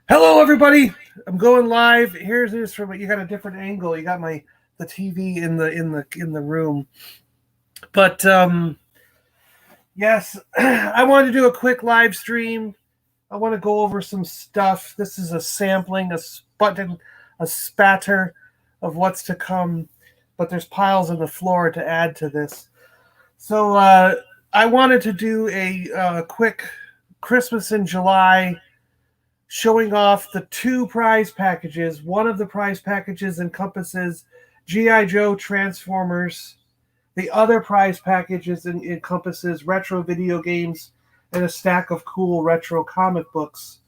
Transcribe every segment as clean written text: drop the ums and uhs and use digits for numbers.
Hello, everybody. I'm going live. Here's this from you got a different angle. You got the TV in the room. But yes, I wanted to do a quick live stream. I want to go over some stuff. This is a sampling, a spatter of what's to come. But there's piles on the floor to add to this. So I wanted to do a quick Christmas in July, showing off the two prize packages. One of the prize packages encompasses G.I. Joe Transformers. The other prize packages encompasses retro video games and a stack of cool retro comic books.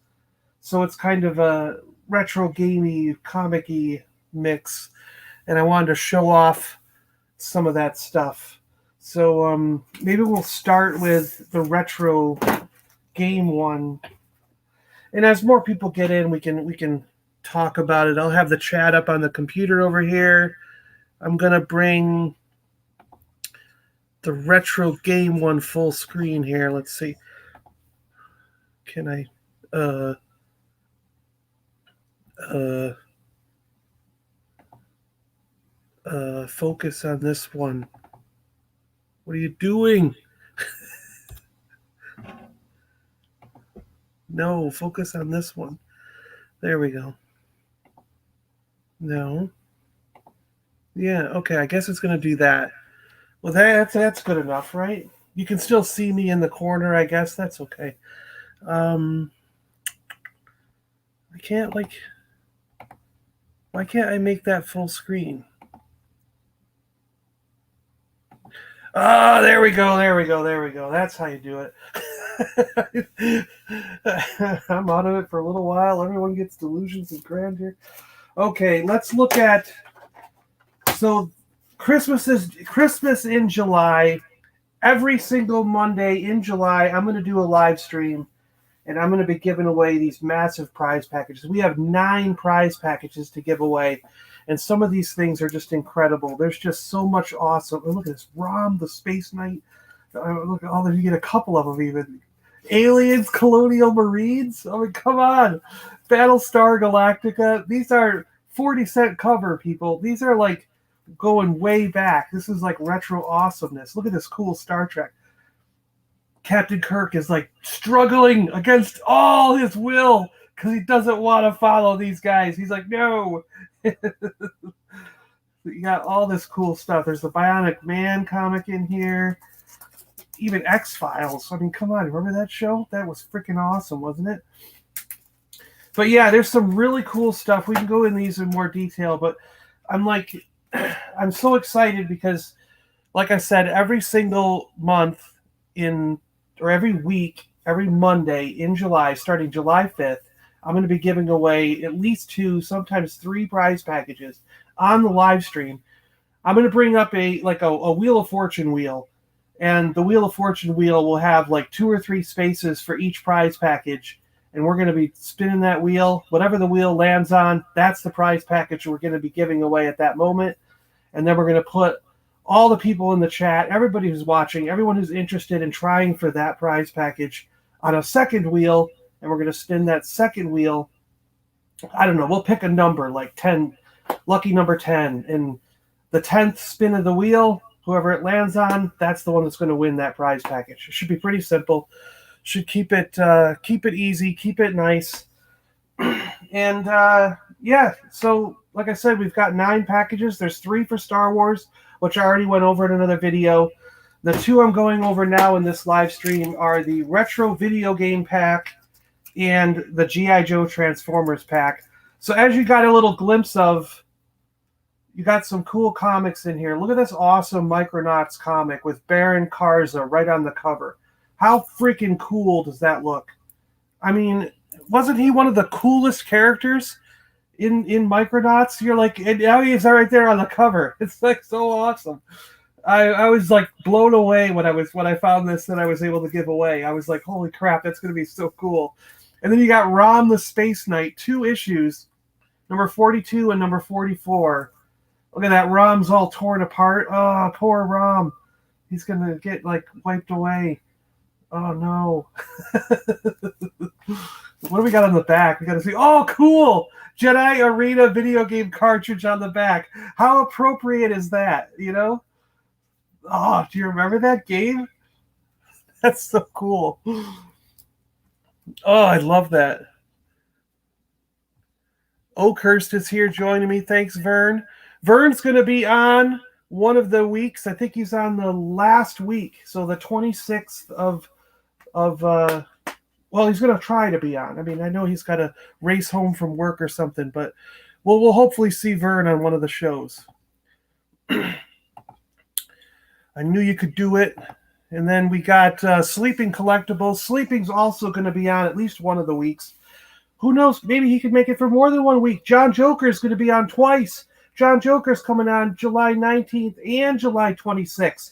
So it's kind of a retro gamey, comic-y mix. And I wanted to show off some of that stuff. So maybe we'll start with the retro game one. And as more people get in, we can talk about it. I'll have the chat up on the computer over here. I'm gonna bring the retro game one full screen here. Let's see. Can I focus on this one? What are you doing? No, focus on this one. There we go. No. Yeah, okay, I guess it's going to do that. Well, that's good enough, right? You can still see me in the corner, I guess. That's okay. I can't, why can't I make that full screen? Oh, there we go. That's how you do it. I'm out of it for a little while. Everyone gets delusions of grandeur. Okay, let's look at. So, Christmas in July. Every single Monday in July, I'm going to do a live stream, and I'm going to be giving away these massive prize packages. We have 9 prize packages to give away, and some of these things are just incredible. There's just so much awesome. And look at this Rom, the Space Knight. Look at all that. You get a couple of them even. Aliens, Colonial Marines. I mean, come on. Battlestar Galactica. These are 40-cent cover, people. These are like going way back. This is like retro awesomeness. Look at this cool Star Trek. Captain Kirk is like struggling against all his will because he doesn't want to follow these guys. He's like, no. You got all this cool stuff. There's the Bionic Man comic in here. Even X-Files. I mean, come on. Remember that show? That was freaking awesome, wasn't it? But yeah, there's some really cool stuff. We can go in these in more detail, but I'm so excited because, like I said, every single month or every week, every Monday in July, starting July 5th, I'm going to be giving away at least 2, sometimes 3 prize packages on the live stream. I'm going to bring up a Wheel of Fortune wheel, and the Wheel of Fortune wheel will have like 2 or 3 spaces for each prize package, and we're going to be spinning that wheel. Whatever the wheel lands on, that's the prize package we're going to be giving away at that moment. And then we're going to put all the people in the chat, everybody who's watching, everyone who's interested in trying for that prize package on a second wheel, and we're going to spin that second wheel. I don't know, we'll pick a number like 10, lucky number 10, and the 10th spin of the wheel, whoever it lands on, that's the one that's going to win that prize package. It should be pretty simple. Should keep it easy, keep it nice. And yeah, so like I said, we've got 9 packages. There's 3 for Star Wars, which I already went over in another video. The 2 I'm going over now in this live stream are the retro video game pack and the G.I. Joe Transformers pack. So as you got a little glimpse of, you got some cool comics in here. Look at this awesome Micronauts comic with Baron Karza right on the cover. How freaking cool does that look? I mean, wasn't he one of the coolest characters in Micronauts? You're like, and now he's right there on the cover. It's like so awesome. I was like blown away when I found this that I was able to give away. I was like, holy crap, that's gonna be so cool. And then you got Rom the Space Knight, 2 issues, number 42 and number 44. Look at that, Rom's all torn apart. Oh, poor Rom. He's gonna get like wiped away. Oh no. What do we got on the back? We got to see. Oh, cool! Jedi Arena video game cartridge on the back. How appropriate is that? You know? Oh, do you remember that game? That's so cool. Oh, I love that. Oakhurst is here joining me. Thanks, Vern. Vern's going to be on one of the weeks. I think he's on the last week, so the 26th of well, he's going to try to be on. I mean, I know he's got to race home from work or something, but we'll hopefully see Vern on one of the shows. I knew you could do it. And then we got Sleeping Collectibles. Sleeping's also going to be on at least one of the weeks. Who knows? Maybe he could make it for more than 1 week. John Joker is going to be on twice. John Joker's coming on July 19th and July 26th.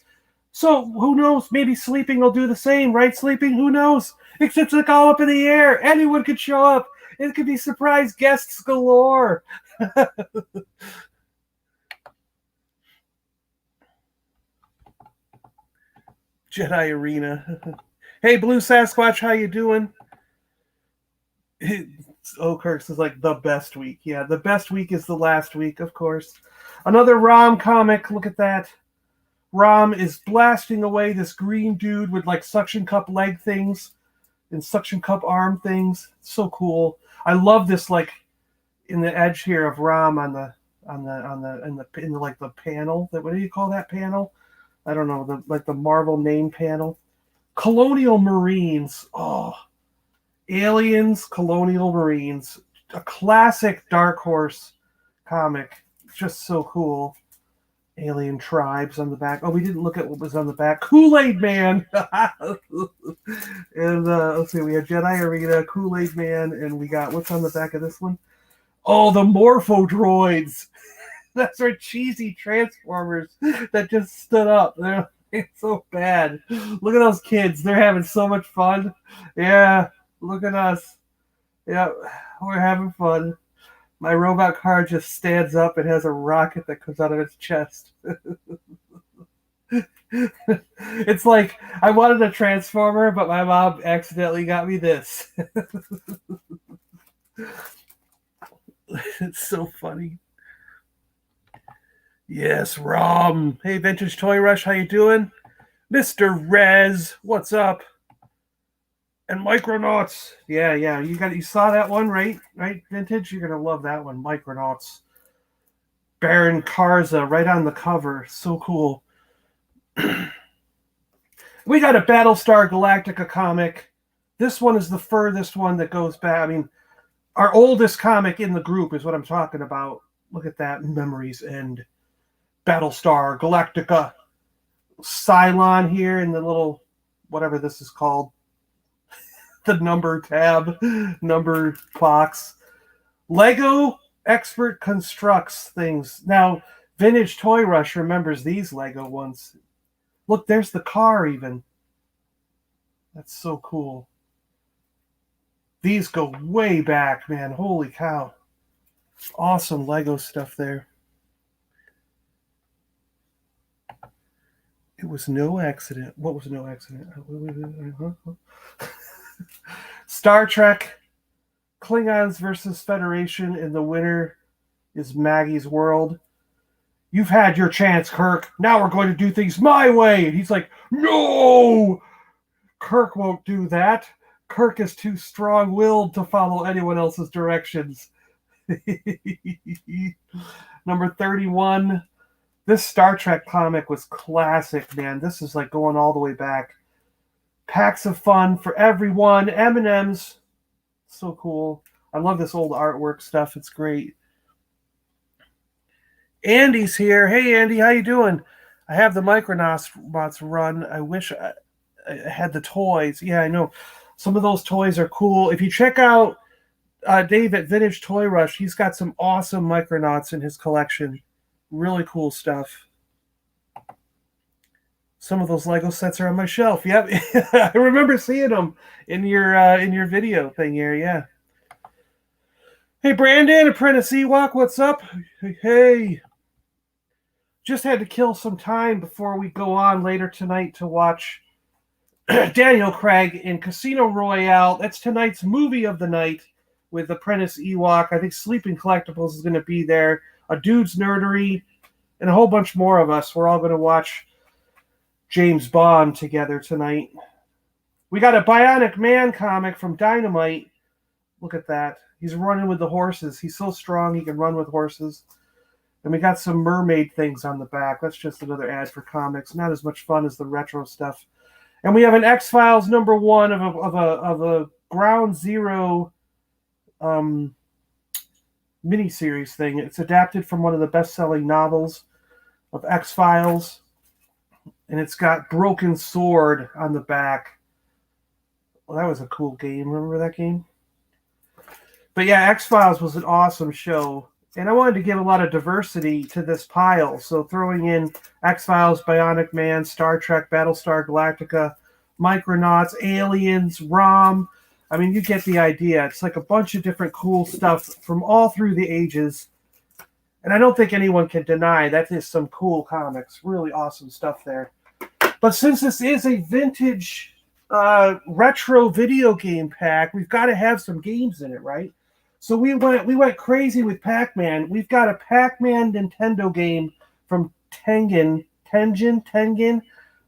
So who knows? Maybe Sleeping will do the same, right? Sleeping? Who knows? It's like all up in the air. Anyone could show up. It could be surprise guests galore. Jedi Arena. Hey, Blue Sasquatch, how you doing? Oakhurst is like the best week. Yeah, the best week is the last week, of course. Another Rom comic. Look at that. Rom is blasting away this green dude with like suction cup leg things and suction cup arm things. It's so cool. I love this, like in the edge here of Rom in the like the panel. What do you call that panel? I don't know, the Marvel name panel. Colonial Marines. Oh, Aliens, Colonial Marines. A classic Dark Horse comic. Just so cool. Alien tribes on the back. Oh, we didn't look at what was on the back. Kool-Aid Man. And let's see, we had Jedi Arena, Kool-Aid Man, and we got, what's on the back of this one? Oh, the Morpho Droids. That's our cheesy Transformers that just stood up. They're so bad. Look at those kids. They're having so much fun. Yeah, look at us. Yeah, we're having fun. My robot car just stands up and has a rocket that comes out of its chest. It's like I wanted a Transformer, but my mom accidentally got me this. It's so funny. Yes, Rom. Hey, Vintage Toy Rush, how you doing? Mr. Rez, what's up? And Micronauts. Yeah. You saw that one, right? Right, Vintage? You're gonna love that one. Micronauts. Baron Karza right on the cover. So cool. We got a Battlestar Galactica comic. This one is the furthest one that goes back. I mean, our oldest comic in the group is what I'm talking about. Look at that. Memories End. Battlestar Galactica. Cylon here in the little, whatever this is called. The number tab, number box. Lego Expert constructs things. Now, Vintage Toy Rush remembers these Lego ones. Look, there's the car even. That's so cool. These go way back, man. Holy cow. Awesome Lego stuff there. It was no accident. What was no accident? Star Trek, Klingons versus Federation, and the winner is Maggie's World. You've had your chance, Kirk. Now we're going to do things my way. And he's like, no! Kirk won't do that. Kirk is too strong-willed to follow anyone else's directions. Number 31. This Star Trek comic was classic, man. This is like going all the way back. Packs of fun for everyone. M&M's. So cool. I love this old artwork stuff. It's great. Andy's here. Hey, Andy, how you doing? I have the Micronauts run. I wish I had the toys. Yeah, I know. Some of those toys are cool. If you check out Dave at Vintage Toy Rush, he's got some awesome Micronauts in his collection. Really cool stuff. Some of those Lego sets are on my shelf. Yep. I remember seeing them in your video thing here. Yeah. Hey, Brandon, Apprentice Ewok, what's up? Hey. Just had to kill some time before we go on later tonight to watch Daniel Craig in Casino Royale. That's tonight's movie of the night with Apprentice Ewok. I think Sleeping Collectibles is going to be there. A Dude's Nerdery, and a whole bunch more of us. We're all going to watch James Bond together tonight. We got a Bionic Man comic from Dynamite. Look at that. He's running with the horses. He's so strong he can run with horses. And we got some mermaid things on the back. That's just another ad for comics. Not as much fun as the retro stuff. And we have an X-Files #1 of a Ground Zero miniseries thing. It's adapted from one of the best-selling novels of X-Files. And it's got Broken Sword on the back. Well, that was a cool game. Remember that game? But yeah, X-Files was an awesome show. And I wanted to give a lot of diversity to this pile. So throwing in X-Files, Bionic Man, Star Trek, Battlestar Galactica, Micronauts, Aliens, ROM. I mean, you get the idea. It's like a bunch of different cool stuff from all through the ages. And I don't think anyone can deny that is some cool comics. Really awesome stuff there. But since this is a vintage retro video game pack, we've got to have some games in it, right? So we went crazy with Pac-Man. We've got a Pac-Man Nintendo game from Tengen.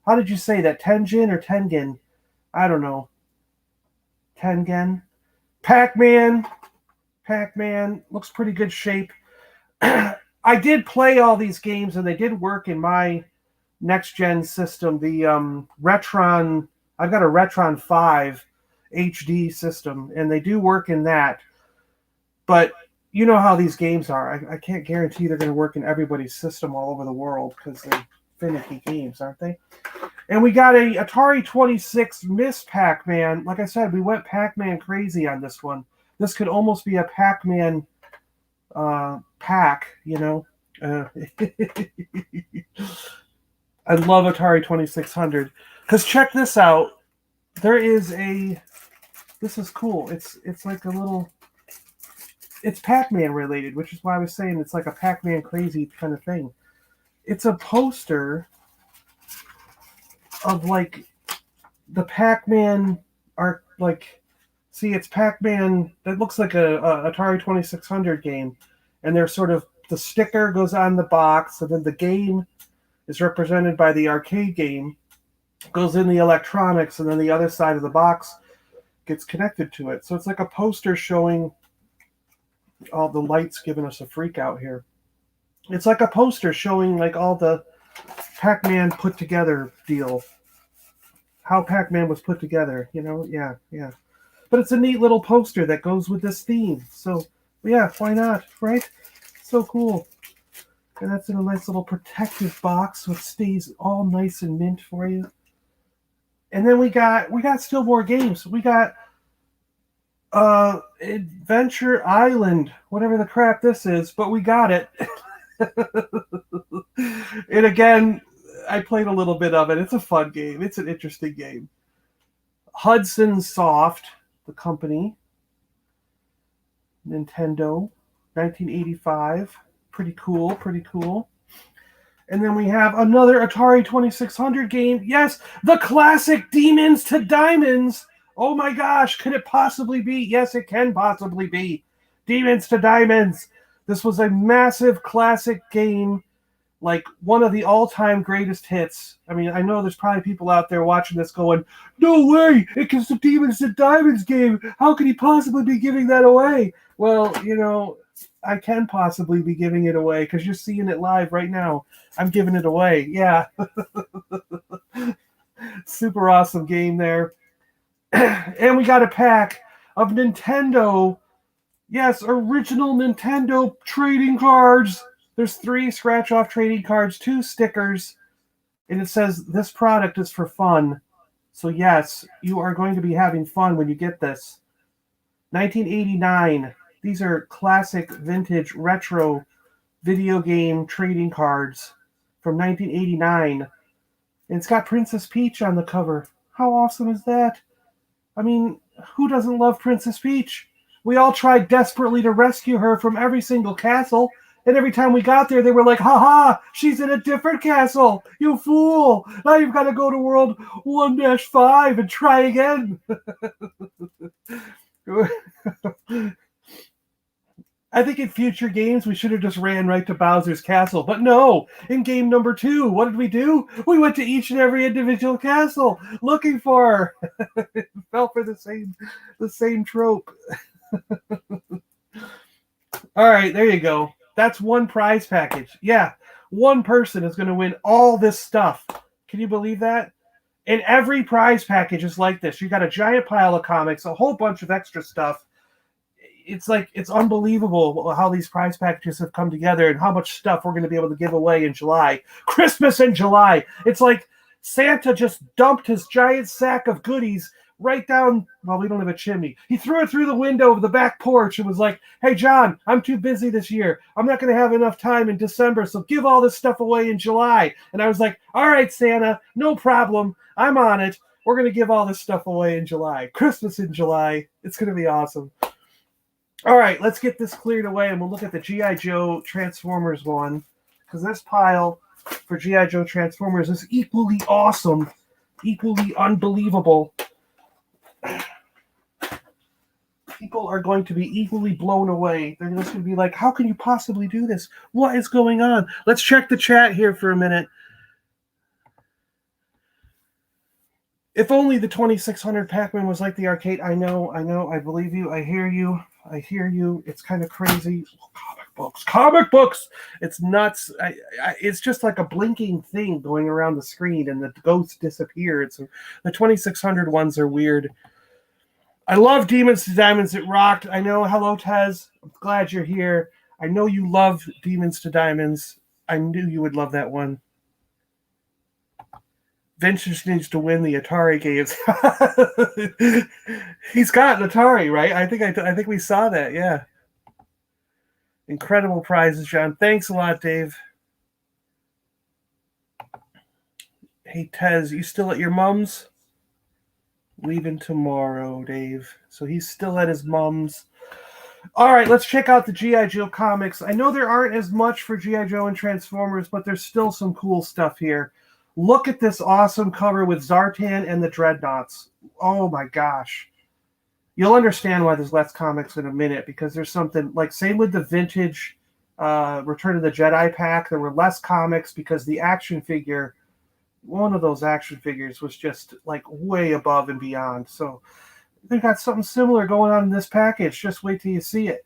How did you say that? Tengen or Tengen? I don't know. Tengen. Pac-Man looks pretty good shape. I did play all these games and they did work in my next gen system. The Retron. I've got a Retron 5 HD system, and they do work in that. But you know how these games are. I can't guarantee they're going to work in everybody's system all over the world because they're finicky games, aren't they? And we got a Atari 26 Miss Pac-Man. Like I said, we went Pac-Man crazy on this one. This could almost be a Pac-Man pack, you know. I love Atari 2600. Because check this out. There is a... This is cool. It's like a little... It's Pac-Man related, which is why I was saying it's like a Pac-Man crazy kind of thing. It's a poster of like the Pac-Man are like, see, it's Pac-Man that looks like a Atari 2600 game, and they're sort of, the sticker goes on the box, and then the game is represented by the arcade game, goes in the electronics, and then the other side of the box gets connected to it. So it's like a poster showing all the lights giving us a freak out here. It's like a poster showing like all the Pac-Man put together deal. How Pac-Man was put together, you know? Yeah. But it's a neat little poster that goes with this theme. So, yeah, why not, right? So cool. And that's in a nice little protective box so it stays all nice and mint for you. And then we got still more games. We got Adventure Island, whatever the crap this is, but we got it. And again, I played a little bit of it. It's a fun game. It's an interesting game. Hudson Soft, the company. Nintendo, 1985. Pretty cool. And then we have another Atari 2600 game. Yes, the classic Demons to Diamonds. Oh my gosh, could it possibly be? Yes, it can possibly be. Demons to Diamonds. This was a massive classic game, like one of the all-time greatest hits. I mean, I know there's probably people out there watching this going, no way, it's the Demons to Diamonds game. How could he possibly be giving that away? Well, you know, I can possibly be giving it away because you're seeing it live right now. I'm giving it away. Yeah. Super awesome game there. And we got a pack of Nintendo, yes, original Nintendo trading cards. There's 3 scratch-off trading cards, 2 stickers, and it says this product is for fun. So yes, you are going to be having fun when you get this. 1989. These are classic, vintage, retro video game trading cards from 1989. And it's got Princess Peach on the cover. How awesome is that? I mean, who doesn't love Princess Peach? We all tried desperately to rescue her from every single castle, And every time we got there, they were like, haha, she's in a different castle. You fool. Now you've got to go to World 1-5 and try again. I think in future games, we should have just ran right to Bowser's castle. But no, in game number 2, what did we do? We went to each and every individual castle looking for her. Fell for the same trope. All right, there you go. That's one prize package. Yeah, one person is going to win all this stuff. Can you believe that? And every prize package is like this. You got a giant pile of comics, a whole bunch of extra stuff. It's unbelievable how these prize packages have come together and how much stuff we're going to be able to give away in July. Christmas in July. It's like Santa just dumped his giant sack of goodies right down. Well, we don't have a chimney. He threw it through the window of the back porch and was like, hey, John, I'm too busy this year. I'm not going to have enough time in December, so give all this stuff away in July. And I was like, all right, Santa, no problem. I'm on it. We're going to give all this stuff away in July. Christmas in July. It's going to be awesome. All right, let's get this cleared away, and we'll look at the G.I. Joe Transformers one, because this pile for G.I. Joe Transformers is equally awesome, equally unbelievable. People are going to be equally blown away. They're just going to be like, how can you possibly do this? What is going on? Let's check the chat here for a minute. If only the 2600 Pac-Man was like the arcade. I know, I believe you, I hear you. It's kind of crazy. Comic books. It's nuts. It's just like a blinking thing going around the screen, and the ghosts disappear. The 2600 ones are weird. I love Demons to Diamonds. It rocked. I know. Hello, Tez. I'm glad you're here. I know you love Demons to Diamonds. I knew you would love that one. Vince just needs to win the Atari games. He's got an Atari, right? I think we saw that. Yeah. Incredible prizes, John. Thanks a lot, Dave. Hey, Tez, you still at your mom's? Leaving tomorrow, Dave. So he's still at his mom's. All right, let's check out the G.I. Joe comics. I know there aren't as much for G.I. Joe and Transformers, but there's still some cool stuff here. Look at this awesome cover with Zartan and the Dreadnoughts. Oh my gosh. You'll understand why there's less comics in a minute, because there's something like, same with the vintage Return of the Jedi pack. There were less comics because the action figure, one of those action figures was just like way above and beyond. So they've got something similar going on in this package. Just wait till you see it.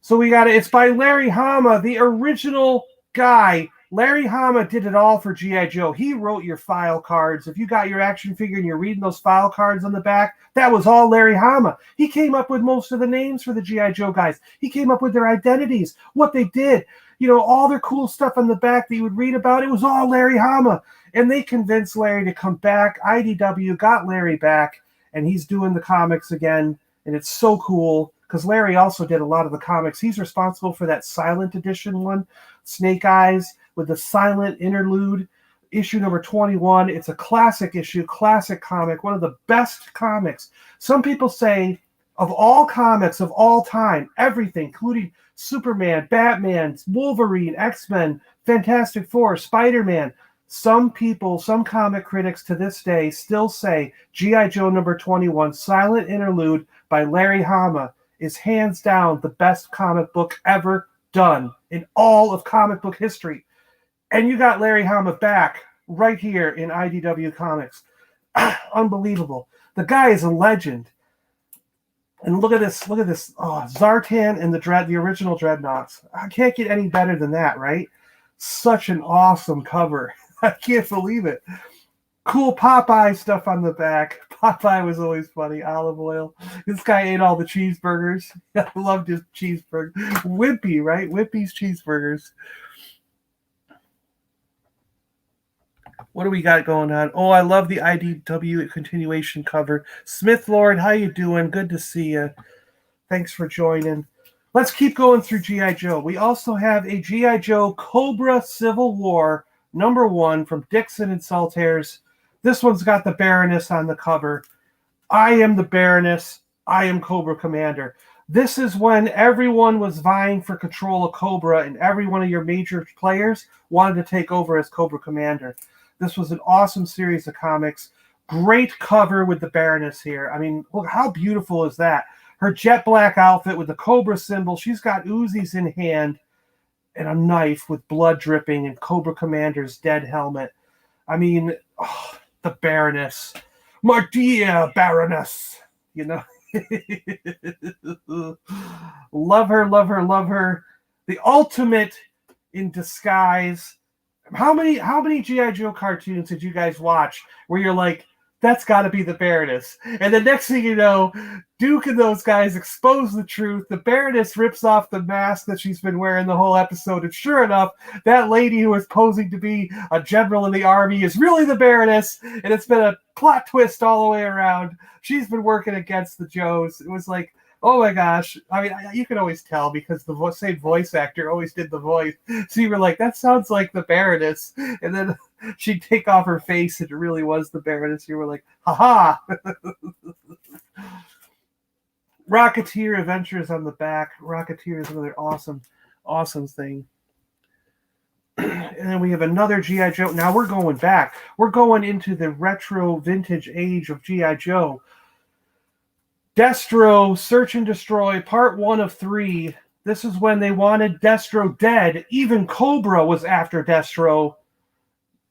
So we got it. It's by Larry Hama, the original guy. Larry Hama did it all for G.I. Joe. He wrote your file cards. If you got your action figure and you're reading those file cards on the back, that was all Larry Hama. He came up with most of the names for the G.I. Joe guys. He came up with their identities, what they did, all their cool stuff on the back that you would read about. It was all Larry Hama. And they convinced Larry to come back. IDW got Larry back, and he's doing the comics again. And it's so cool because Larry also did a lot of the comics. He's responsible for that silent edition one, Snake Eyes, with the silent interlude, issue number 21. It's a classic issue, classic comic, one of the best comics. Some people say of all comics of all time, everything, including Superman, Batman, Wolverine, X-Men, Fantastic Four, Spider-Man. Some people, some comic critics to this day still say G.I. Joe number 21, Silent Interlude by Larry Hama, is hands down the best comic book ever done in all of comic book history. And you got Larry Hama back right here in IDW Comics. Unbelievable. The guy is a legend. And look at this. Oh, Zartan and the original Dreadnoughts. I can't get any better than that, right? Such an awesome cover. I can't believe it. Cool Popeye stuff on the back. Popeye was always funny. Olive oil. This guy ate all the cheeseburgers. I loved his cheeseburger. Wimpy, right? Wimpy's cheeseburgers. What do we got going on? Oh, I love the IDW continuation cover. Smith Lord, how you doing? Good to see you. Thanks for joining. Let's keep going through G.I. Joe. We also have a G.I. Joe Cobra Civil War #1 from Dixon and Saltaires. This one's got the Baroness on the cover. I am the Baroness. I am Cobra Commander. This is when everyone was vying for control of Cobra, and every one of your major players wanted to take over as Cobra Commander. This was an awesome series of comics. Great cover with the Baroness here. I mean, look, how beautiful is that? Her jet black outfit with the Cobra symbol. She's got Uzis in hand and a knife with blood dripping and Cobra Commander's dead helmet. I mean, the Baroness. My dear Baroness. You know? Love her, love her, love her. The ultimate in disguise. How many G.I. Joe cartoons did you guys watch where you're like, that's got to be the Baroness? And the next thing you know, Duke and those guys expose the truth. The Baroness rips off the mask that she's been wearing the whole episode. And sure enough, that lady who was posing to be a general in the army is really the Baroness. And it's been a plot twist all the way around. She's been working against the Joes. It was like, oh my gosh. I mean, you can always tell because the same voice actor always did the voice. So you were like, that sounds like the Baroness. And then she'd take off her face and it really was the Baroness. You were like, haha. Rocketeer Adventures on the back. Rocketeer is another awesome thing. And then we have another G.I. Joe. Now we're going back. We're going into the retro vintage age of G.I. Joe. Destro, Search and Destroy, part 1 of 3. This is when they wanted Destro dead. Even Cobra was after Destro.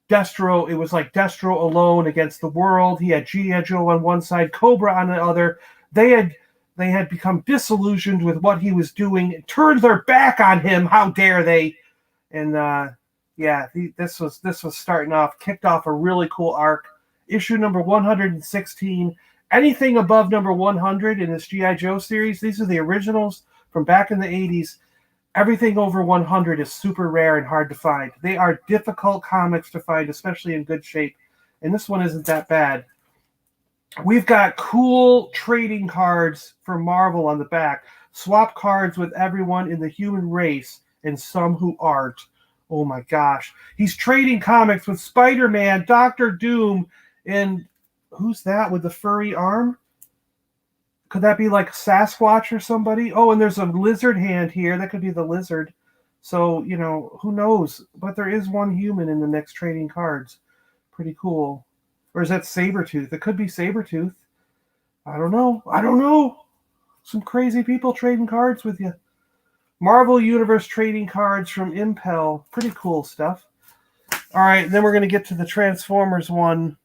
Destro, it was like Destro alone against the world. He had G.I. Joe on one side, Cobra on the other. They had become disillusioned with what he was doing, turned their back on him. How dare they? And this was starting off, kicked off a really cool arc. Issue number 116. Anything above number 100 in this G.I. Joe series, these are the originals from back in the 80s. Everything over 100 is super rare and hard to find. They are difficult comics to find, especially in good shape. And this one isn't that bad. We've got cool trading cards for Marvel on the back. Swap cards with everyone in the human race and some who aren't. Oh my gosh. He's trading comics with Spider-Man, Doctor Doom, and who's that with the furry arm? Could that be like Sasquatch or somebody? Oh, and there's a lizard hand here. That could be the lizard. So, who knows? But there is one human in the next trading cards. Pretty cool. Or is that Sabretooth? It could be Sabretooth. I don't know. Some crazy people trading cards with you. Marvel Universe trading cards from Impel. Pretty cool stuff. All right, then we're going to get to the Transformers one.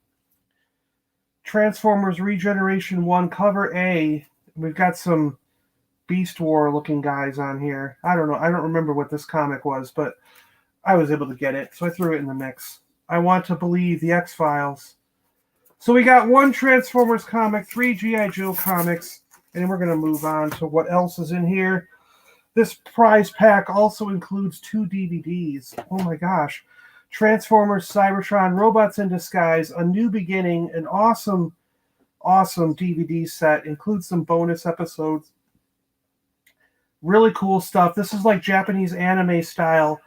Transformers Regeneration 1, cover A. We've got some Beast War looking guys on here. I don't know. I don't remember what this comic was, but I was able to get it, so I threw it in the mix. I Want to Believe, the X-Files. So we got 1 Transformers comic, 3 G.I. Joe comics, and then we're going to move on to what else is in here. This prize pack also includes 2 DVDs. Oh my gosh. Transformers, Cybertron, Robots in Disguise, A New Beginning, an awesome DVD set. Includes some bonus episodes. Really cool stuff. This is like Japanese anime style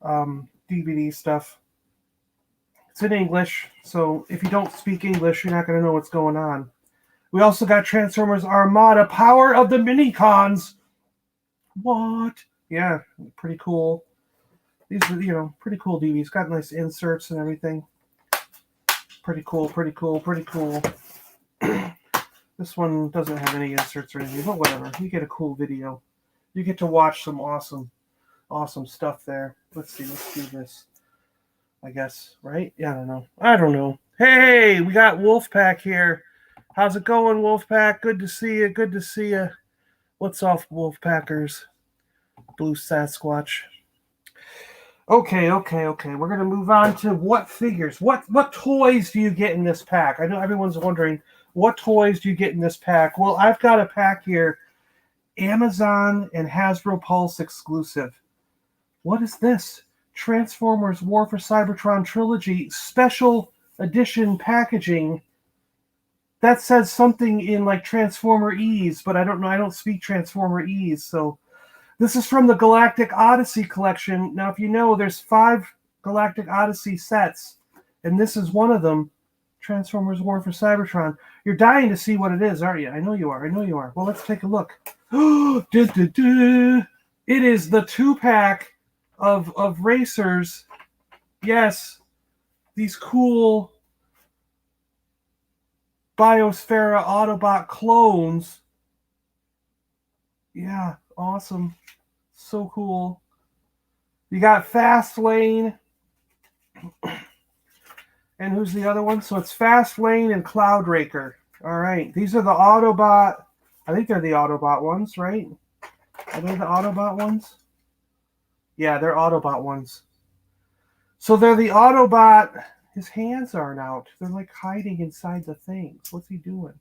DVD stuff. It's in English, so if you don't speak English, you're not going to know what's going on. We also got Transformers Armada, Power of the Minicons. What? Yeah, pretty cool. These are, pretty cool DVDs. Got nice inserts and everything. Pretty cool. This one doesn't have any inserts or anything, but whatever. You get a cool video. You get to watch some awesome stuff there. Let's see. Let's do this. I guess, right? Yeah, I don't know. Hey, we got Wolfpack here. How's it going, Wolfpack? Good to see you. What's off, Wolfpackers? Blue Sasquatch. Okay. We're going to move on to what figures. What toys do you get in this pack? I know everyone's wondering, what toys do you get in this pack? Well, I've got a pack here. Amazon and Hasbro Pulse exclusive. What is this? Transformers War for Cybertron Trilogy special edition packaging. That says something in like Transformer-ese, but I don't know. I don't speak Transformer-ese, so this is from the Galactic Odyssey collection. Now, if you know, there's 5 Galactic Odyssey sets, and this is one of them, Transformers War for Cybertron. You're dying to see what it is, aren't you? I know you are. Well, let's take a look. It is the 2-pack of racers. Yes, these cool Biosphera Autobot clones. Yeah, awesome. So cool. You got Fast Lane. And who's the other one? So it's Fast Lane and Cloudraker. All right. These are the Autobot. I think they're the Autobot ones, right? Are they the Autobot ones? Yeah, they're Autobot ones. So they're the Autobot. His hands aren't out. They're like hiding inside the things. What's he doing?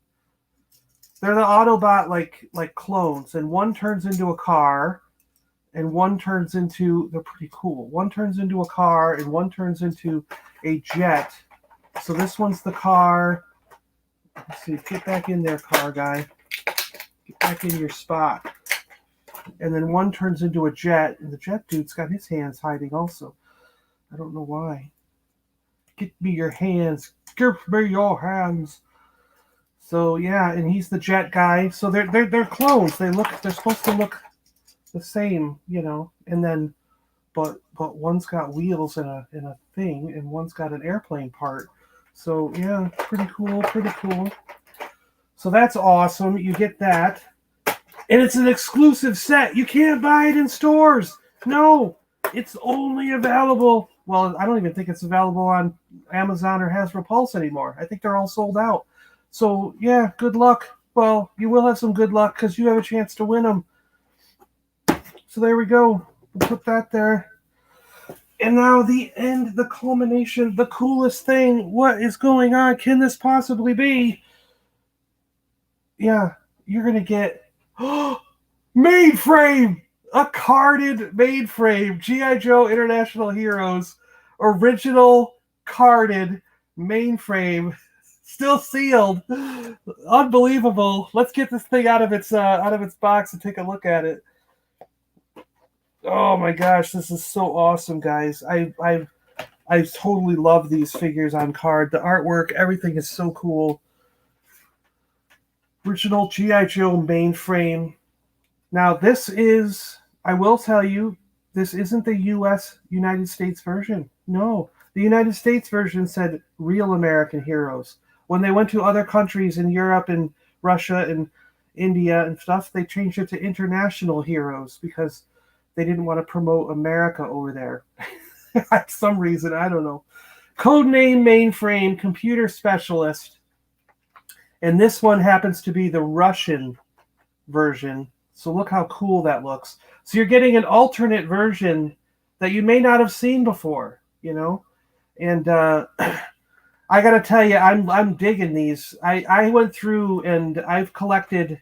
They're the Autobot like clones, and one turns into a car, and one turns into, they're pretty cool. One turns into a car, and one turns into a jet. So this one's the car. Let's see, get back in there, car guy. Get back in your spot. And then one turns into a jet, and the jet dude's got his hands hiding also. I don't know why. Get me your hands. Give me your hands. So yeah, and he's the jet guy. So they're clones. They're supposed to look the same, you know. And then, but one's got wheels and a thing, and one's got an airplane part. So yeah, pretty cool. So that's awesome. You get that, and it's an exclusive set. You can't buy it in stores. No, it's only available. Well, I don't even think it's available on Amazon or Hasbro Pulse anymore. I think they're all sold out. So, yeah, good luck. Well, you will have some good luck because you have a chance to win them. So there we go. We'll put that there. And now the end, the culmination, the coolest thing. What is going on? Can this possibly be? Yeah, you're going to get Mainframe! A carded Mainframe. G.I. Joe International Heroes. Original carded Mainframe. Still sealed. Unbelievable. Let's get this thing out of its box and take a look at it. Oh my gosh, this is so awesome, guys. I totally love these figures on card. The artwork, everything is so cool. Original G.I. Joe Mainframe. Now this is, I will tell you, this isn't the United States version. No, the United States version said Real American Heroes. When they went to other countries in Europe and Russia and India and stuff, they changed it to International Heroes because they didn't want to promote America over there. For some reason, I don't know. Codename Mainframe, Computer Specialist. And this one happens to be the Russian version. So look how cool that looks. So you're getting an alternate version that you may not have seen before, you know? And I got to tell you, I'm digging these. I went through and I have collected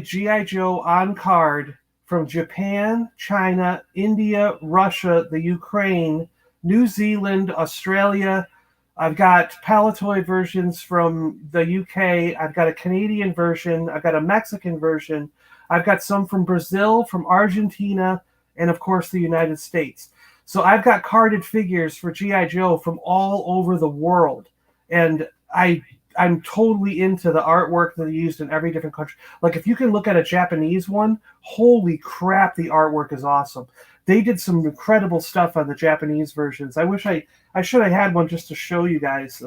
G.I. Joe on card from Japan, China, India, Russia, the Ukraine, New Zealand, Australia. I've got Palitoy versions from the UK. I've got a Canadian version. I've got a Mexican version. I've got some from Brazil, from Argentina, and of course the United States. So I've got carded figures for G.I. Joe from all over the world. And I'm totally into the artwork that they used in every different country. Like if you can look at a Japanese one, holy crap, the artwork is awesome. They did some incredible stuff on the Japanese versions. I wish I should have had one just to show you guys.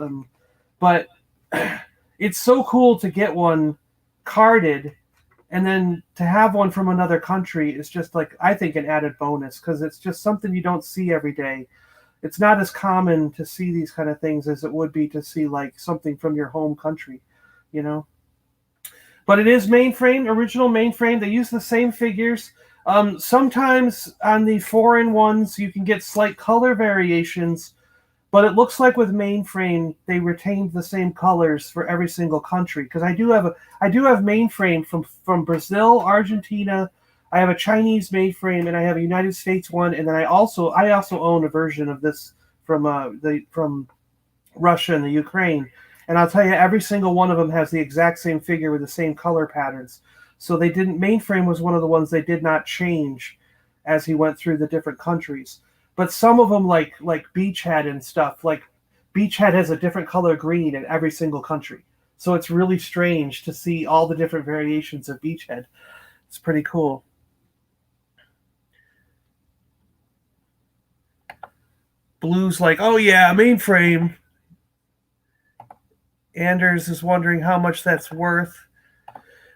But it's so cool to get one carded, and then to have one from another country is just like, I think, an added bonus because it's just something you don't see every day. It's not as common to see these kind of things as it would be to see like something from your home country, you know. But it is Mainframe, original Mainframe. They use the same figures. Sometimes on the foreign ones, you can get slight color variations, but it looks like with Mainframe, they retained the same colors for every single country. Because I do have Mainframe from Brazil, Argentina. I have a Chinese Mainframe, and I have a United States one, and then I also own a version of this from Russia and the Ukraine. And I'll tell you, every single one of them has the exact same figure with the same color patterns. So they didn't. Mainframe was one of the ones they did not change as he went through the different countries. But some of them, like Beachhead and stuff, like Beachhead has a different color green in every single country. So it's really strange to see all the different variations of Beachhead. It's pretty cool. Blue's like, oh yeah, mainframe. Anders is wondering how much that's worth.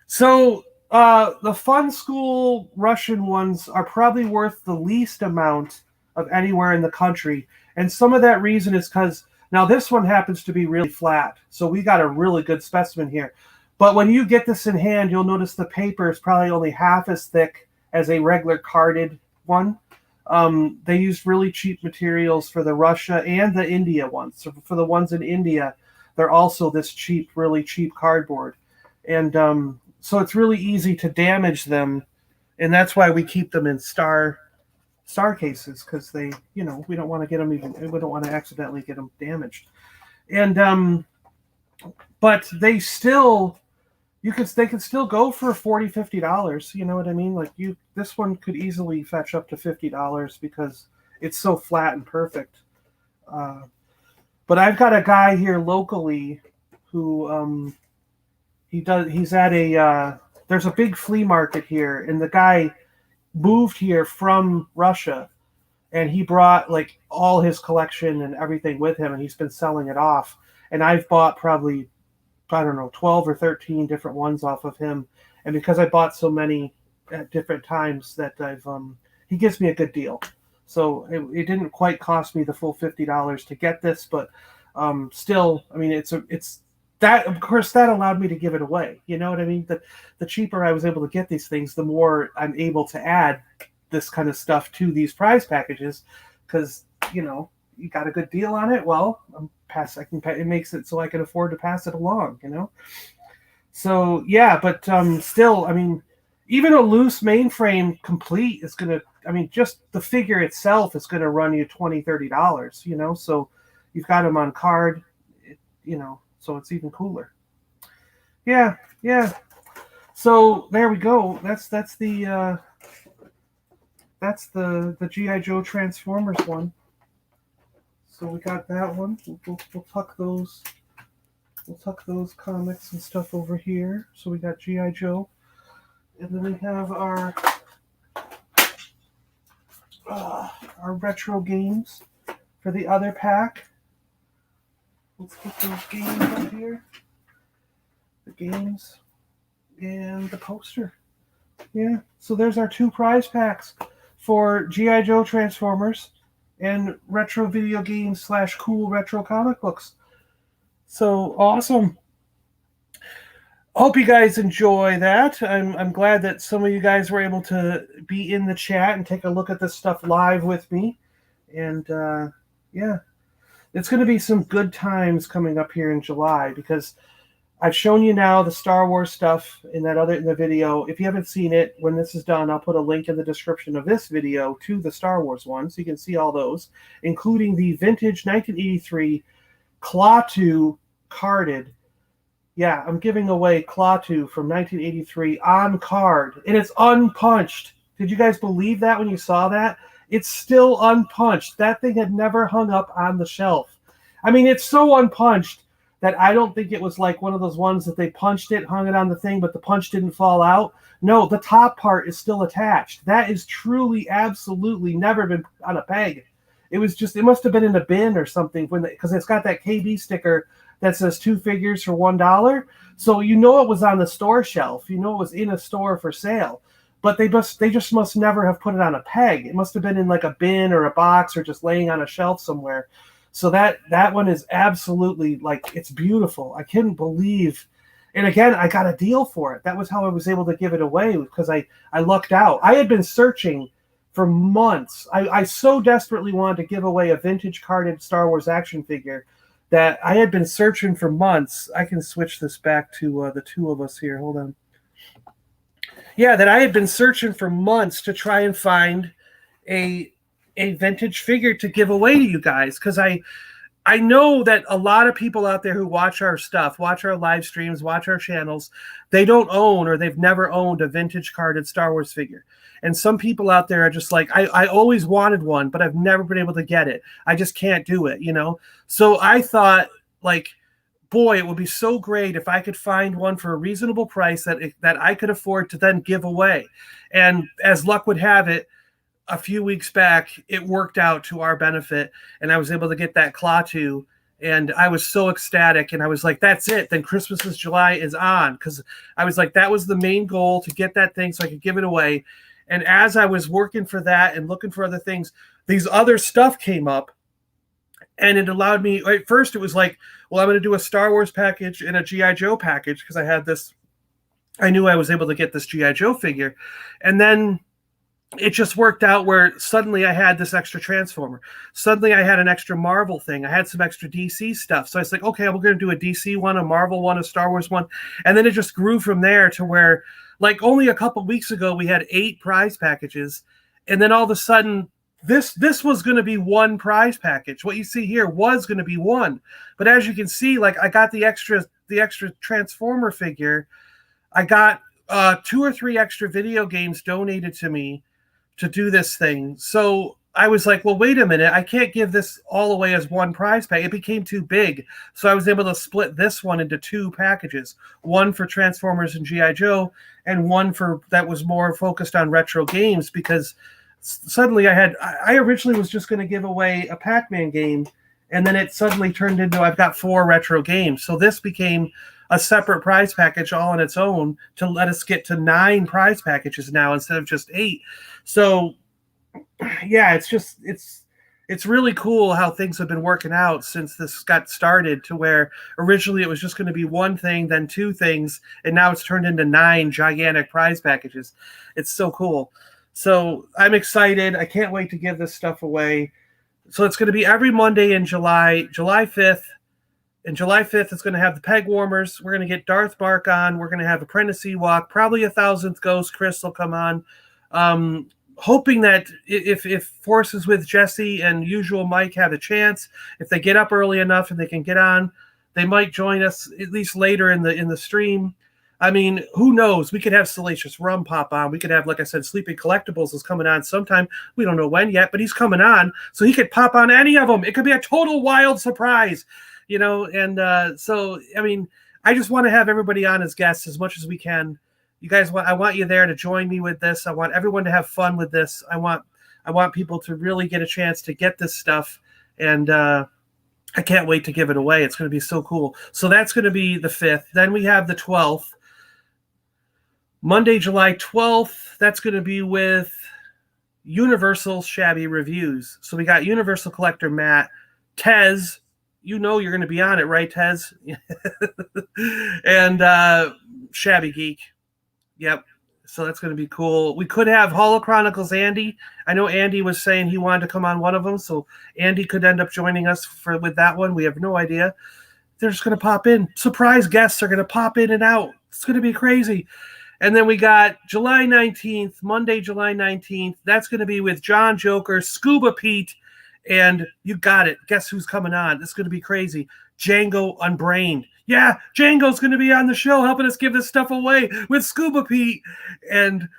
So the Fun School Russian ones are probably worth the least amount of anywhere in the country. And some of that reason is because now this one happens to be really flat. So we got a really good specimen here. But when you get this in hand, you'll notice the paper is probably only half as thick as a regular carded one. They used really cheap materials for the Russia and the India ones. So for the ones in India, they're also this cheap, really cheap cardboard. And so it's really easy to damage them. And that's why we keep them in star cases, because they, we don't want to get them we don't want to accidentally get them damaged. And but they could still go for $40-$50. You know what I mean? Like this one could easily fetch up to $50 because it's so flat and perfect. But I've got a guy here locally who he's at there's a big flea market here, and the guy moved here from Russia, and he brought like all his collection and everything with him, and he's been selling it off. And I've bought probably, I don't know, 12 or 13 different ones off of him. And because I bought so many at different times, that he gives me a good deal. So it didn't quite cost me the full $50 to get this, but still, I mean, it's that, of course, that allowed me to give it away. You know what I mean? The cheaper I was able to get these things, the more I'm able to add this kind of stuff to these prize packages, because you got a good deal on it. Well, it makes it so I can afford to pass it along. So yeah, but still, I mean, even a loose mainframe complete is gonna, I mean, just the figure itself is gonna run you $20-$30. So you've got them on card, so it's even cooler. Yeah. So there we go. That's the G.I. Joe Transformers one. So we got that one. We'll tuck those. We'll tuck those comics and stuff over here. So we got G.I. Joe, and then we have our retro games for the other pack. Let's get those games up here. The games and the poster. Yeah, so there's our two prize packs for G.I. Joe Transformers and retro video games / cool retro comic books. So awesome. Hope you guys enjoy that. I'm glad that some of you guys were able to be in the chat and take a look at this stuff live with me. And yeah, it's going to be some good times coming up here in July, because I've shown you now the Star Wars stuff in the video. If you haven't seen it, when this is done, I'll put a link in the description of this video to the Star Wars one, so you can see all those, including the vintage 1983 Klaatu carded. Yeah, I'm giving away Klaatu from 1983 on card, and it's unpunched. Did you guys believe that when you saw that? It's still unpunched. That thing had never hung up on the shelf. I mean, it's so unpunched that I don't think it was like one of those ones that they punched it, hung it on the thing, but the punch didn't fall out. No, the top part is still attached. That is truly, absolutely never been on a peg. It must have been in a bin or something, because it's got that KB sticker that says 2 figures for $1. So it was on the store shelf. It was in a store for sale. But they just must never have put it on a peg. It must have been in like a bin or a box or just laying on a shelf somewhere. So that one is absolutely, like, it's beautiful. I couldn't believe. And again, I got a deal for it. That was how I was able to give it away, because I lucked out. I had been searching for months. I so desperately wanted to give away a vintage carded Star Wars action figure that I had been searching for months. I can switch this back to the two of us here. Hold on. Yeah, that I had been searching for months to try and find a vintage figure to give away to you guys, because I know that a lot of people out there who watch our stuff, watch our live streams, watch our channels, they don't own, or they've never owned, a vintage carded Star Wars figure. And some people out there are just like, I always wanted one, but I've never been able to get it. I just can't do it, So I thought, like, boy, it would be so great if I could find one for a reasonable price that I could afford to then give away. And as luck would have it, a few weeks back, it worked out to our benefit, and I was able to get that Klaatu, and I was so ecstatic, and I was like, that's it. Then Christmas is July is on, because I was like, that was the main goal, to get that thing so I could give it away. And as I was working for that and looking for other things, these other stuff came up, and it allowed me, at first it was like, well, I'm going to do a Star Wars package and a G.I. Joe package, because I had this, I knew I was able to get this G.I. Joe figure. And then it just worked out where suddenly I had this extra Transformer. Suddenly I had an extra Marvel thing. I had some extra DC stuff. So I was like, okay, we're going to do a DC one, a Marvel one, a Star Wars one. And then it just grew from there to where, like, only a couple weeks ago, we had 8 prize packages. And then all of a sudden, this was going to be one prize package. What you see here was going to be one. But as you can see, like, I got the extra Transformer figure. I got 2 or 3 extra video games donated to me to do this thing. So I was like, well, wait a minute. I can't give this all away as one prize pack. It became too big. So I was able to split this one into 2 packages, one for Transformers and G.I. Joe, and one for that was more focused on retro games, because suddenly I originally was just going to give away a Pac-Man game, and then it suddenly turned into I've got 4 retro games. So this became a separate prize package all on its own to let us get to 9 prize packages now instead of just 8. So yeah, it's really cool how things have been working out since this got started, to where originally it was just going to be one thing, then 2 things, and now it's turned into 9 gigantic prize packages. It's so cool. So I'm excited. I can't wait to give this stuff away. So it's going to be every Monday in July 5th. And July 5th, it's going to have the Peg Warmers. We're going to get Darth Mark on. We're going to have Apprentice Ewok. Probably a 1000th Ghost. Chris will come on. Hoping that if Forces with Jesse and Usual Mike have a chance, if they get up early enough and they can get on, they might join us at least later in the stream. I mean, who knows? We could have Salacious Rum pop on. We could have, like I said, Sleeping Collectibles is coming on sometime. We don't know when yet, but he's coming on. So he could pop on any of them. It could be a total wild surprise, you know? And so, I mean, I just want to have everybody on as guests as much as we can. You guys, I want you there to join me with this. I want everyone to have fun with this. I want people to really get a chance to get this stuff. And I can't wait to give it away. It's going to be so cool. So that's going to be the 5th. Then we have the 12th. Monday, July 12th, that's going to be with Universal Shabby Reviews. So we got Universal Collector Matt, Tez. You know you're going to be on it, right, Tez? And Shabby Geek. Yep. So that's going to be cool. We could have Holo Chronicles Andy. I know Andy was saying he wanted to come on one of them, so Andy could end up joining us with that one. We have no idea. They're just going to pop in. Surprise guests are going to pop in and out. It's going to be crazy. And then we got July 19th, Monday, July 19th. That's going to be with John Joker, Scuba Pete, and you got it. Guess who's coming on? It's going to be crazy. Django Unbrained. Yeah, Django's going to be on the show helping us give this stuff away with Scuba Pete and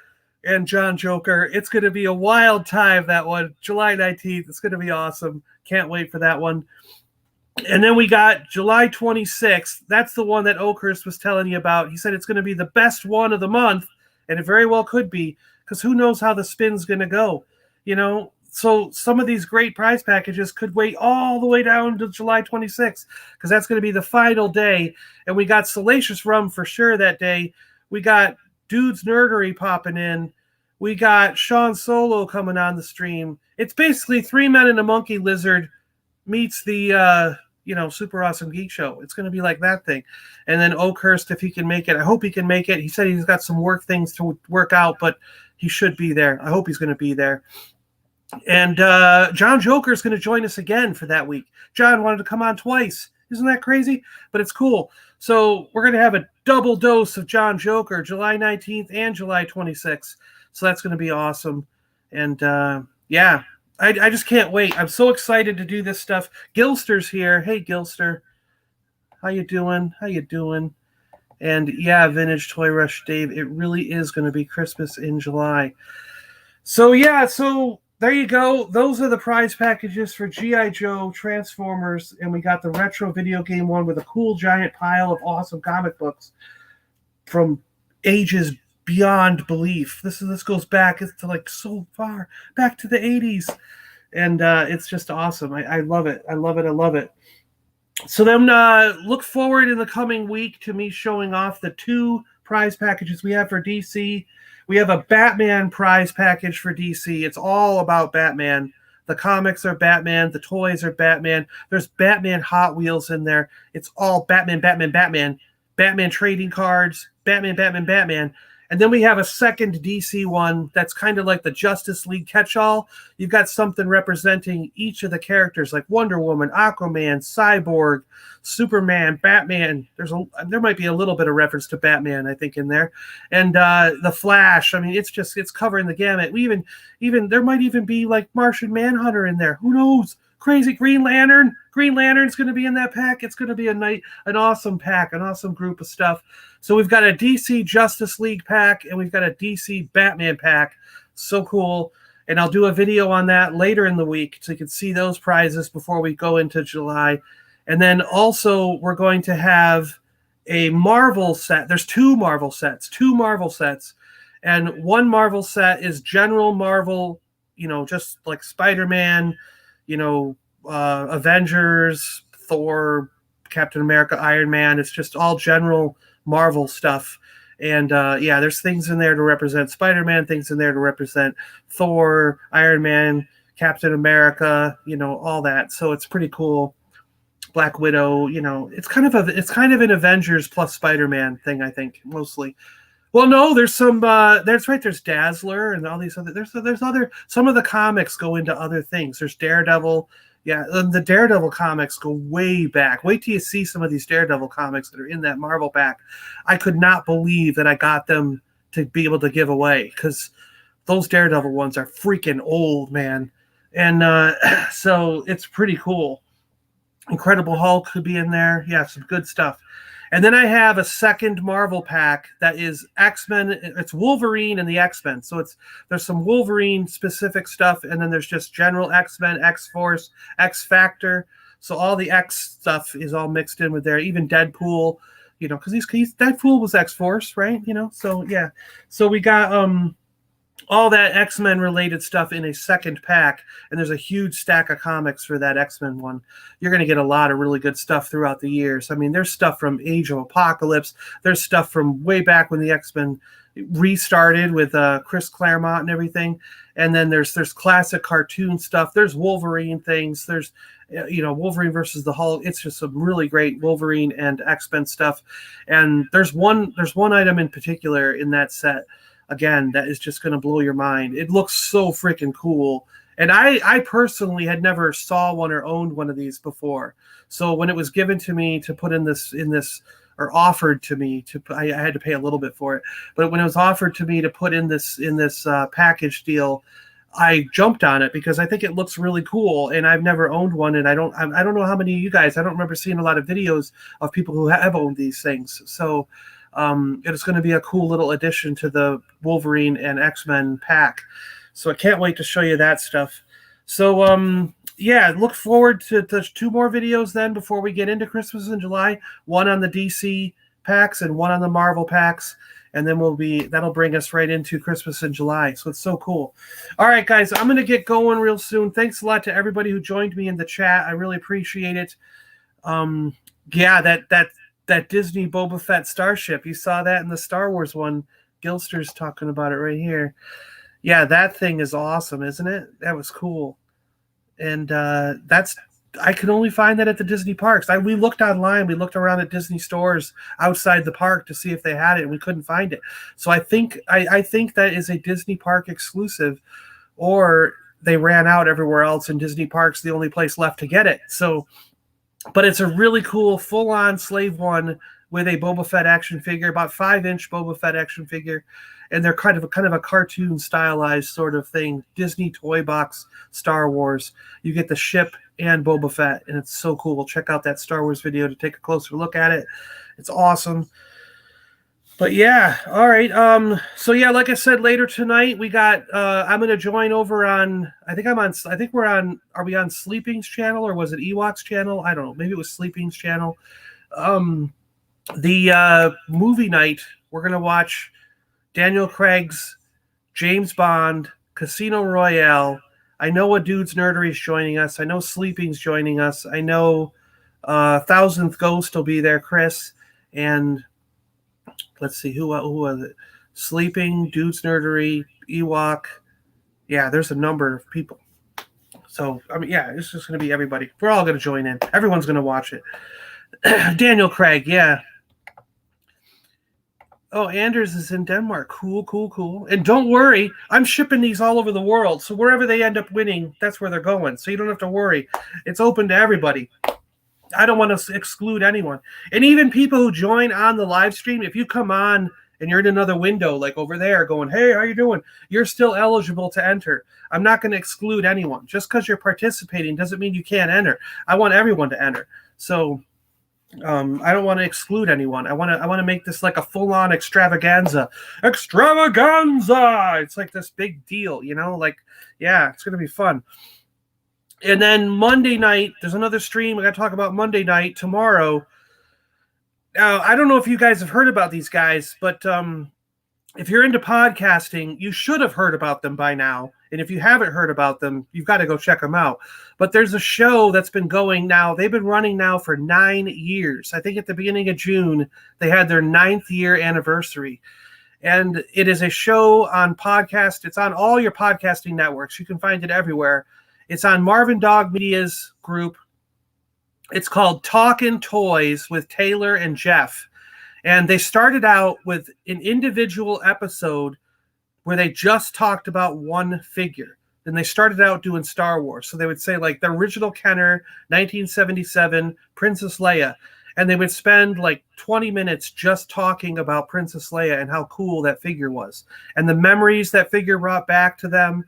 John Joker. It's going to be a wild time, that one. July 19th. It's going to be awesome. Can't wait for that one. And then we got July 26th. That's the one that Oakhurst was telling you about. He said it's going to be the best one of the month, and it very well could be, because who knows how the spin's going to go, you know? So some of these great prize packages could wait all the way down to July 26th, because that's going to be the final day. And we got Salacious Rum for sure that day. We got Dude's Nerdery popping in. We got Sean Solo coming on the stream. It's basically 3 Men and a Monkey Lizard meets the Super Awesome Geek Show. It's going to be like that thing. And then Oakhurst, if he can make it. I hope he can make it. He said he's got some things to work out, but he should be there. I hope he's going to be there. And John Joker is going to join us again for that week. John wanted to come on twice. Isn't that crazy? But it's cool. So we're going to have a double dose of John Joker, July 19th and July 26th. So that's going to be awesome. And yeah, I just can't wait. I'm so excited to do this stuff. Gilster's here. Hey, Gilster. How you doing? And yeah, Vintage Toy Rush Dave, it really is going to be Christmas in July. So yeah, so there you go. Those are the prize packages for G.I. Joe, Transformers, and we got the retro video game one with a cool giant pile of awesome comic books from ages beyond belief. This goes back to like so far back to the 80s, and it's just awesome. I love it. I love it. I love it. So then look forward in the coming week to me showing off the 2 prize packages we have for DC. We have a Batman prize package for DC. It's all about Batman. The comics are Batman. The toys are Batman. There's Batman Hot Wheels in there. It's all Batman, Batman, Batman. Batman trading cards, Batman, Batman, Batman. And then we have a second DC one that's kind of like the Justice League catch-all. You've got something representing each of the characters like Wonder Woman, Aquaman, Cyborg, Superman, Batman. There might be a little bit of reference to Batman, I think, in there. And the Flash. I mean, it's covering the gamut. We even there might even be like Martian Manhunter in there. Who knows? Crazy Green Lantern. Green Lantern's going to be in that pack. It's going to be an awesome pack, an awesome group of stuff. So we've got a DC Justice League pack, and we've got a DC Batman pack. So cool. And I'll do a video on that later in the week so you can see those prizes before we go into July. And then also we're going to have a Marvel set. There's 2 Marvel sets. And one Marvel set is general Marvel, just like Spider-Man, Avengers, Thor, Captain America, Iron Man. It's just all general Marvel stuff. And there's things in there to represent Spider-Man, things in there to represent Thor, Iron Man, Captain America, all that. So it's pretty cool. Black Widow, it's kind of an Avengers plus Spider-Man thing, I think, mostly. Well, no, there's some. That's right. There's Dazzler and all these other. There's other. Some of the comics go into other things. There's Daredevil. Yeah, the Daredevil comics go way back. Wait till you see some of these Daredevil comics that are in that Marvel pack. I could not believe that I got them to be able to give away because those Daredevil ones are freaking old, man. And so it's pretty cool. Incredible Hulk could be in there. Yeah, some good stuff. And then I have a second Marvel pack that is X-Men. It's Wolverine and the X-Men. So there's some Wolverine specific stuff, and then there's just general X-Men, X-Force, X-Factor. So all the X stuff is all mixed in with there. Even Deadpool, because he's Deadpool was X-Force, right? So yeah. So we got all that X-Men related stuff in a second pack, and there's a huge stack of comics for that X-Men one. You're going to get a lot of really good stuff throughout the years. I mean, there's stuff from Age of Apocalypse. There's stuff from way back when the X-Men restarted with Chris Claremont and everything. And then there's classic cartoon stuff. There's Wolverine things. There's Wolverine versus the Hulk. It's just some really great Wolverine and X-Men stuff. And there's one item in particular in that set, again, that is just going to blow your mind. It looks so freaking cool. And I personally had never saw one or owned one of these before. So when it was given to me to put in this, or offered to me I had to pay a little bit for it. But when it was offered to me to put in this package deal, I jumped on it because I think it looks really cool. And I've never owned one, and I don't know how many of you guys. I don't remember seeing a lot of videos of people who have owned these things. So it's going to be a cool little addition to the Wolverine and X-Men pack. So I can't wait to show you that stuff. So, look forward to 2 more videos then before we get into Christmas in July. One on the DC packs and one on the Marvel packs. And then that'll bring us right into Christmas in July. So it's so cool. All right, guys, I'm going to get going real soon. Thanks a lot to everybody who joined me in the chat. I really appreciate it. That Disney Boba Fett starship. You saw that in the Star Wars one. Gilster's talking about it right here. Yeah, that thing is awesome, isn't it? That was cool. And I can only find that at the Disney parks. We looked online. We looked around at Disney stores outside the park to see if they had it, and we couldn't find it. So I think that is a Disney park exclusive, or they ran out everywhere else, and Disney park's the only place left to get it. So, but it's a really cool full-on Slave One with a Boba Fett action figure, about 5-inch Boba Fett action figure, and they're kind of a cartoon stylized sort of thing. Disney toy box Star Wars. You get the ship and Boba Fett, and it's so cool. Check out that Star Wars video to take a closer look at it. It's awesome. But yeah, all right. So yeah, like I said, later tonight we got. I'm gonna join over on. I think I'm on. I think we're on. Are we on Sleeping's channel or was it Ewok's channel? I don't know. Maybe it was Sleeping's channel. Um, the movie night. We're gonna watch Daniel Craig's James Bond, Casino Royale. I know a dude's nerdery is joining us. I know Sleeping's joining us. I know Thousandth Ghost will be there, Chris, and let's see who was it? Sleeping, Dude's Nerdery, Ewok. Yeah, there's a number of people. So I mean, yeah, it's just going to be everybody. We're all going to join in. Everyone's going to watch it. Daniel Craig, yeah. Oh, Anders is in Denmark. Cool, cool, cool. And don't worry, I'm shipping these all over the world. So wherever they end up winning, that's where they're going. So you don't have to worry. It's open to everybody. I don't want to exclude anyone. And even people who join on the live stream, if you come on and you're in another window, like over there going, hey, how you doing? You're still eligible to enter. I'm not going to exclude anyone. Just because you're participating doesn't mean you can't enter. I want everyone to enter. So I don't want to exclude anyone. I want to make this like a full-on extravaganza. It's like this big deal, you know? Like, yeah, it's going to be fun. And then Monday night, there's another stream. I got to talk about Monday night tomorrow. Now, I don't know if you guys have heard about these guys, but if you're into podcasting, you should have heard about them by now. And if you haven't heard about them, you've got to go check them out. But there's a show that's been going now. They've been running now for 9 years. I think at the beginning of June, they had their 9th year anniversary. And it is a show on podcast. It's on all your podcasting networks. You can find it everywhere. It's on Marvin Dog Media's group. It's called Talkin' Toys with Taylor and Jeff. And they started out with an individual episode where they just talked about one figure. Then they started out doing Star Wars. So they would say like the original Kenner, 1977, Princess Leia. And they would spend like 20 minutes just talking about Princess Leia and how cool that figure was. And the memories that figure brought back to them.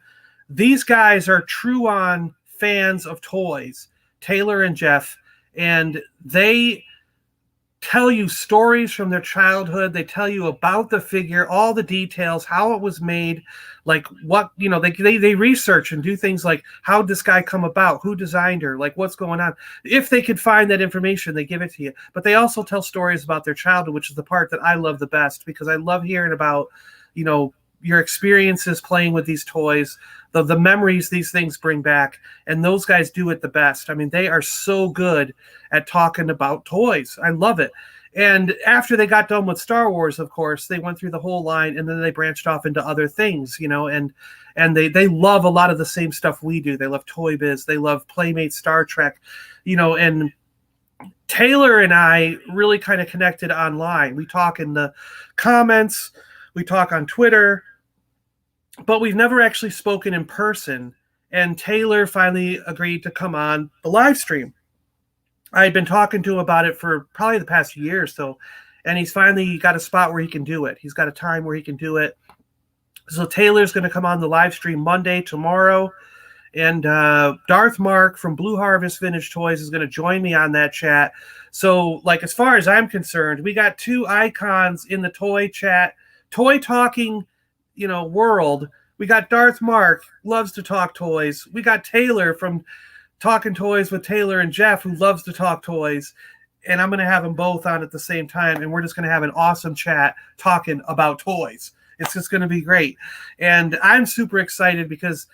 These guys are true on fans of toys, Taylor and Jeff. And they tell you stories from their childhood. They tell you about the figure, all the details, how it was made, like what, you know, they research and do things like how did this guy come about, who designed her, like what's going on. If they could find that information, they give it to you. But they also tell stories about their childhood, which is the part that I love the best because I love hearing about, you know, your experiences playing with these toys, the memories these things bring back. And those guys do it the best. I mean, they are so good at talking about toys. I love it. And after they got done with Star Wars, of course, they went through the whole line and then they branched off into other things, you know, and they love a lot of the same stuff we do. They love Toy Biz. They love Playmate Star Trek, you know, and Taylor and I really kind of connected online. We talk in the comments, we talk on Twitter, but we've never actually spoken in person. And Taylor finally agreed to come on the live stream. I had been talking to him about it for probably the past year or so, and he's finally got a spot where he can do it. He's got a time where he can do it. So Taylor's going to come on the live stream Monday, tomorrow, and Darth Mark from Blue Harvest Vintage Toys is going to join me on that chat. So, like, as far as I'm concerned, we got two icons in the toy chat, toy talking, you know, world. We got Darth Mark, loves to talk toys. We got Taylor from Talking Toys with Taylor and Jeff, who loves to talk toys. And I'm going to have them both on at the same time. And we're just going to have an awesome chat talking about toys. It's just going to be great. And I'm super excited because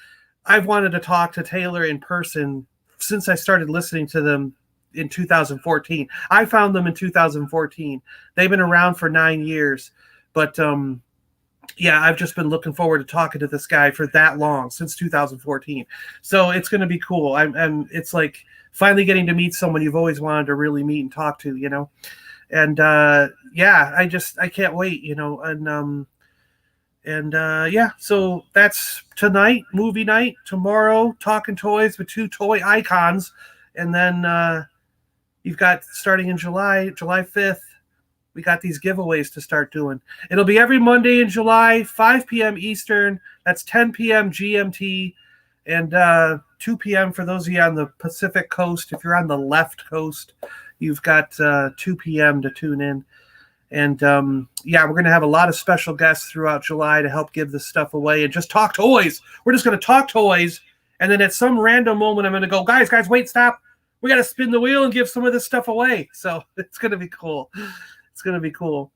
I've wanted to talk to Taylor in person since I started listening to them in 2014. I found them in 2014. They've been around for 9 years. But, yeah, I've just been looking forward to talking to this guy for that long, since 2014. So it's going to be cool. It's like finally getting to meet someone you've always wanted to really meet and talk to, you know? And, yeah, I can't wait, you know? And yeah, so that's tonight, movie night. Tomorrow, Talking Toys with two toy icons. And then you've got, starting in July 5th, we got these giveaways to start doing. It'll be every Monday in July, 5 p.m. Eastern. That's 10 p.m. GMT and 2 p.m. for those of you on the Pacific Coast. If you're on the left coast, you've got 2 p.m. to tune in. And yeah, we're going to have a lot of special guests throughout July to help give this stuff away and just talk toys. We're just going to talk toys. And then at some random moment, I'm going to go, guys, wait, stop. We got to spin the wheel and give some of this stuff away. So it's going to be cool. It's going to be cool.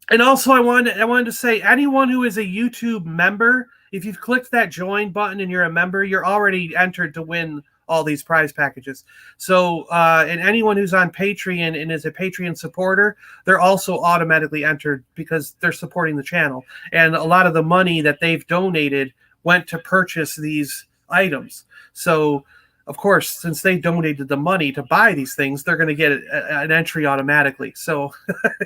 And also, I wanted to say, anyone who is a YouTube member, if you've clicked that join button and you're a member, you're already entered to win all these prize packages. So, and anyone who's on Patreon and is a Patreon supporter, they're also automatically entered because they're supporting the channel. And a lot of the money that they've donated went to purchase these items. So, of course, since they donated the money to buy these things, they're going to get an entry automatically. So,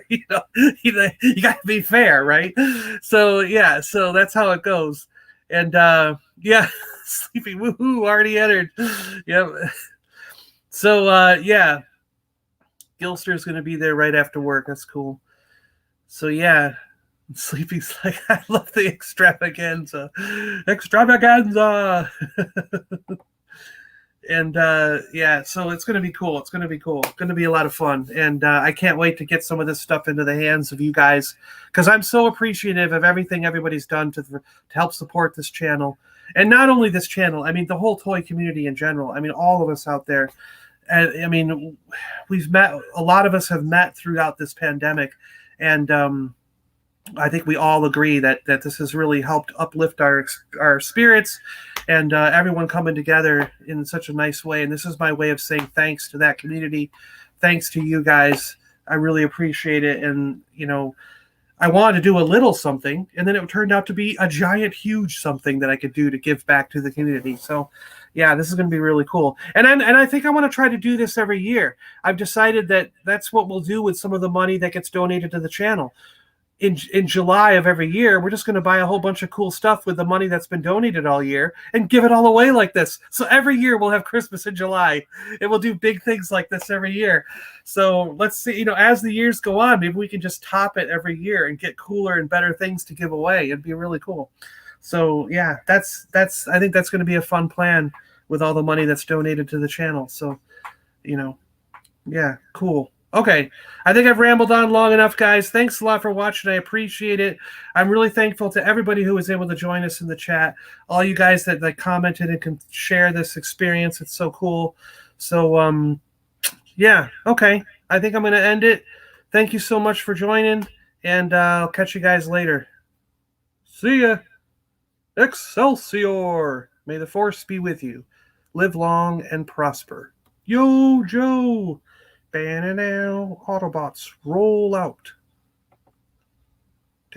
you got to be fair, right? So, yeah, so that's how it goes. And, yeah, Sleepy Woohoo already entered. Yep. So, yeah, Gilster's going to be there right after work. That's cool. So, yeah, Sleepy's like, I love the extravaganza. Extravaganza! And yeah, so it's going to be cool. It's going to be cool. It's going to be a lot of fun. And I can't wait to get some of this stuff into the hands of you guys because I'm so appreciative of everything everybody's done to help support this channel. And not only this channel, I mean, the whole toy community in general. I mean, all of us out there. I mean, we've met, a lot of us have met throughout this pandemic. And I think we all agree that this has really helped uplift our spirits and everyone coming together in such a nice way. And this is my way of saying thanks to that community. Thanks to you guys. I really appreciate it. And, you know, I wanted to do a little something, and then it turned out to be a giant, huge something that I could do to give back to the community. So, yeah, this is going to be really cool. And I think I want to try to do this every year. I've decided that that's what we'll do with some of the money that gets donated to the channel. In July of every year, we're just going to buy a whole bunch of cool stuff with the money that's been donated all year and give it all away like this. So every year we'll have Christmas in July, and we'll do big things like this every year. So let's see, you know, as the years go on, maybe we can just top it every year and get cooler and better things to give away. It'd be really cool. So yeah, that's I think that's going to be a fun plan with all the money that's donated to the channel. So, you know, yeah, cool. Okay, I think I've rambled on long enough, guys. Thanks a lot for watching. I appreciate it. I'm really thankful to everybody who was able to join us in the chat. All you guys that commented and can share this experience. It's so cool. So, yeah, okay. I think I'm going to end it. Thank you so much for joining, and I'll catch you guys later. See ya. Excelsior. May the force be with you. Live long and prosper. Yo, Joe. Autobots, roll out.